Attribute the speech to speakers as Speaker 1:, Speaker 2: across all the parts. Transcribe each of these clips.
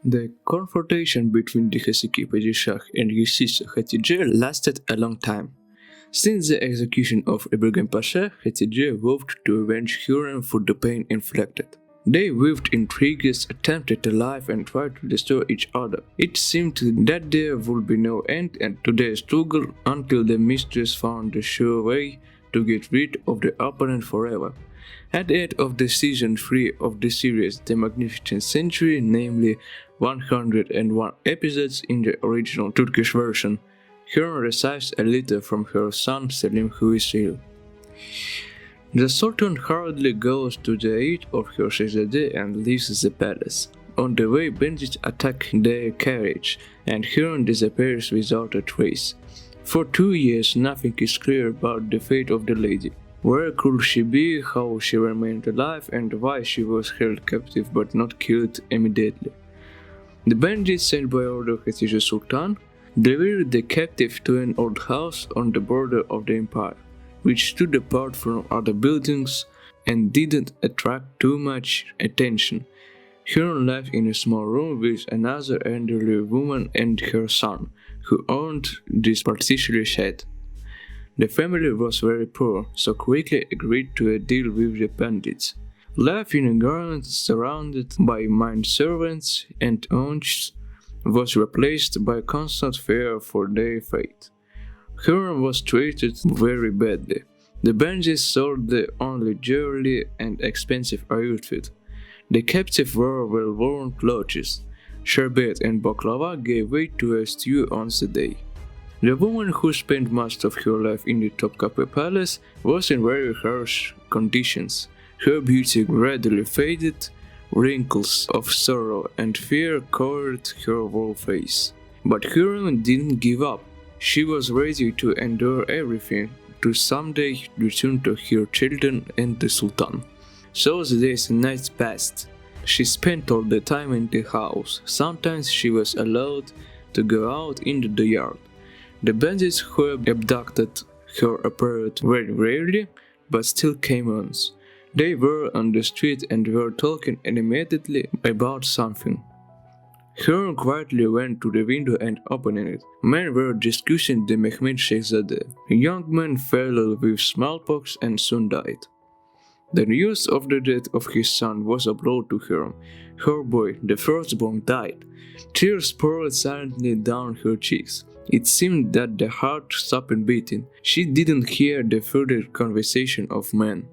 Speaker 1: The confrontation between the Heseki Padishah and his sister Khatije lasted a long time. Since the execution of Ibragim-pasha, Khatije vowed to avenge Hurrem for the pain inflicted. They waved intrigues, attempted to lie and tried to destroy each other. It seemed that there would be no end to their struggle until the mistress found the sure way to get rid of the opponent forever. At the end of the season 3 of the series The Magnificent Century, namely 101 episodes in the original Turkish version, Hurrem receives a letter from her son Selim, who is ill. The Sultan hurriedly goes to the aid of her Shahzadeh and leaves the palace. On the way, bandits attack their carriage, and Hurrem disappears without a trace. For 2 years, nothing is clear about the fate of the lady. Where could she be, how she remained alive, and why she was held captive but not killed immediately. The bandits, sent by order of Khatije Sultan, delivered the captive to an old house on the border of the empire, which stood apart from other buildings and didn't attract too much attention. Hurrem lived in a small room with another elderly woman and her son, who owned this particular shed. The family was very poor, so quickly agreed to a deal with the bandits. Life in a garden surrounded by servants and eunuchs was replaced by constant fear for their fate. Hurrem was treated very badly. The bandits sold the only jewelry and expensive outfit. The captive wore well-worn clothes. Sherbet and baklava gave way to a stew on the day. The woman who spent most of her life in the Topkapi Palace was in very harsh conditions. Her beauty gradually faded, wrinkles of sorrow and fear covered her whole face. But Hurrem didn't give up. She was ready to endure everything, to someday return to her children and the Sultan. So the days and nights passed. She spent all the time in the house. Sometimes she was allowed to go out into the yard. The bandits who abducted her appeared very rarely, but still came once. They were on the street and were talking animatedly about something. Hurrem quietly went to the window and opened it. Men were discussing the Mehmed Shahzadeh. A young man fell ill with smallpox and soon died. The news of the death of his son was a blow to Hurrem. Her boy, the firstborn, died. Tears poured silently down her cheeks. It seemed that the heart stopped beating. She didn't hear the further conversation of men.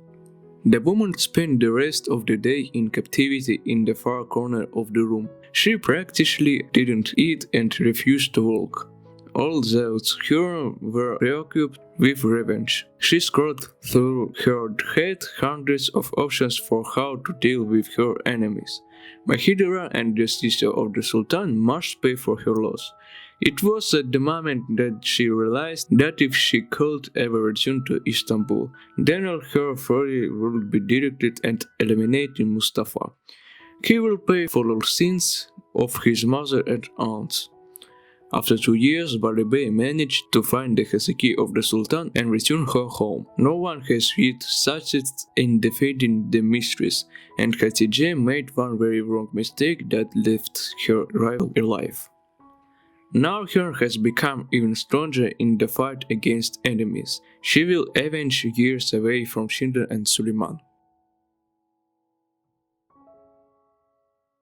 Speaker 1: The woman spent the rest of the day in captivity in the far corner of the room. She practically didn't eat and refused to walk. All those Hurrem were preoccupied with revenge. She scrolled through her head hundreds of options for how to deal with her enemies. Mahidra and the sister of the Sultan must pay for her loss. It was at the moment that she realized that if she could ever return to Istanbul, then all her fury would be directed at eliminating Mustafa. He will pay for all sins of his mother and aunts. After 2 years, Bali Bey managed to find the Heseki of the Sultan and return her home. No one has yet succeeded in defeating the mistress, and Khatije made one very wrong mistake that left her rival alive. Now Hurrem has become even stronger in the fight against enemies. She will avenge years away from Sultan and Suleiman.